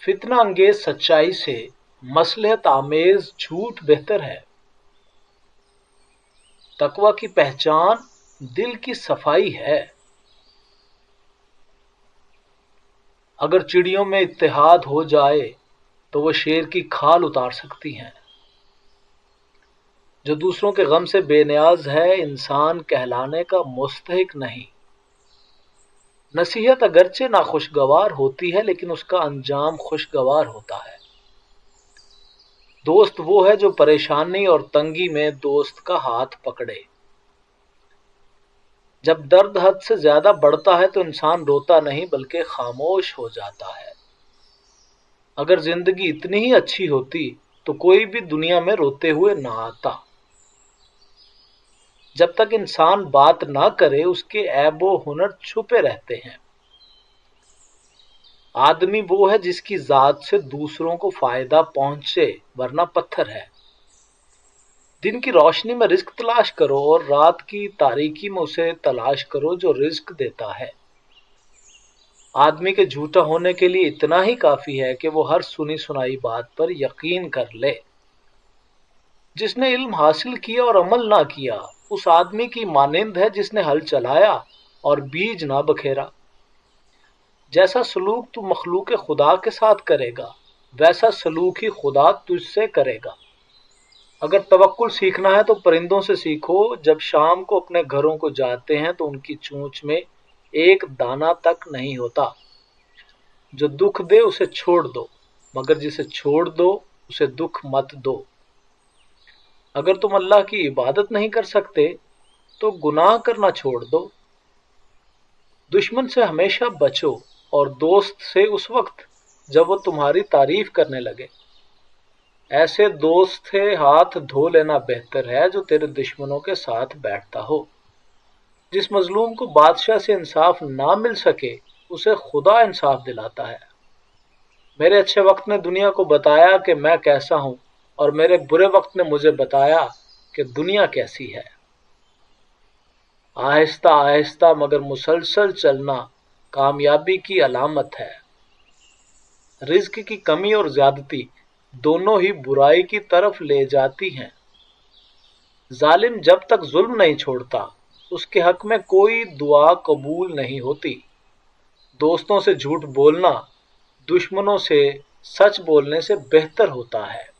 فتنہ انگیز سچائی سے مصلحت آمیز جھوٹ بہتر ہے۔ تقوی کی پہچان دل کی صفائی ہے۔ اگر چڑیوں میں اتحاد ہو جائے تو وہ شیر کی کھال اتار سکتی ہیں۔ جو دوسروں کے غم سے بے نیاز ہے انسان کہلانے کا مستحق نہیں۔ نصیحت اگرچہ ناخوشگوار ہوتی ہے لیکن اس کا انجام خوشگوار ہوتا ہے۔ دوست وہ ہے جو پریشانی اور تنگی میں دوست کا ہاتھ پکڑے۔ جب درد حد سے زیادہ بڑھتا ہے تو انسان روتا نہیں بلکہ خاموش ہو جاتا ہے۔ اگر زندگی اتنی ہی اچھی ہوتی تو کوئی بھی دنیا میں روتے ہوئے نہ آتا۔ جب تک انسان بات نہ کرے اس کے عیب و ہنر چھپے رہتے ہیں۔ آدمی وہ ہے جس کی ذات سے دوسروں کو فائدہ پہنچے ورنہ پتھر ہے۔ دن کی روشنی میں رزق تلاش کرو اور رات کی تاریکی میں اسے تلاش کرو جو رزق دیتا ہے۔ آدمی کے جھوٹا ہونے کے لیے اتنا ہی کافی ہے کہ وہ ہر سنی سنائی بات پر یقین کر لے۔ جس نے علم حاصل کیا اور عمل نہ کیا اس آدمی کی مانند ہے جس نے ہل چلایا اور بیج نہ بکھیرا۔ جیسا سلوک تو مخلوق خدا کے ساتھ کرے گا ویسا سلوک ہی خدا تجھ سے کرے گا۔ اگر توکل سیکھنا ہے تو پرندوں سے سیکھو۔ جب شام کو اپنے گھروں کو جاتے ہیں تو ان کی چونچ میں ایک دانہ تک نہیں ہوتا۔ جو دکھ دے اسے چھوڑ دو مگر جسے چھوڑ دو اسے دکھ مت دو۔ اگر تم اللہ کی عبادت نہیں کر سکتے تو گناہ کرنا چھوڑ دو۔ دشمن سے ہمیشہ بچو اور دوست سے اس وقت جب وہ تمہاری تعریف کرنے لگے۔ ایسے دوست سے ہاتھ دھو لینا بہتر ہے جو تیرے دشمنوں کے ساتھ بیٹھتا ہو۔ جس مظلوم کو بادشاہ سے انصاف نہ مل سکے اسے خدا انصاف دلاتا ہے۔ میرے اچھے وقت نے دنیا کو بتایا کہ میں کیسا ہوں اور میرے برے وقت نے مجھے بتایا کہ دنیا کیسی ہے۔ آہستہ آہستہ مگر مسلسل چلنا کامیابی کی علامت ہے۔ رزق کی کمی اور زیادتی دونوں ہی برائی کی طرف لے جاتی ہیں۔ ظالم جب تک ظلم نہیں چھوڑتا اس کے حق میں کوئی دعا قبول نہیں ہوتی۔ دوستوں سے جھوٹ بولنا دشمنوں سے سچ بولنے سے بہتر ہوتا ہے۔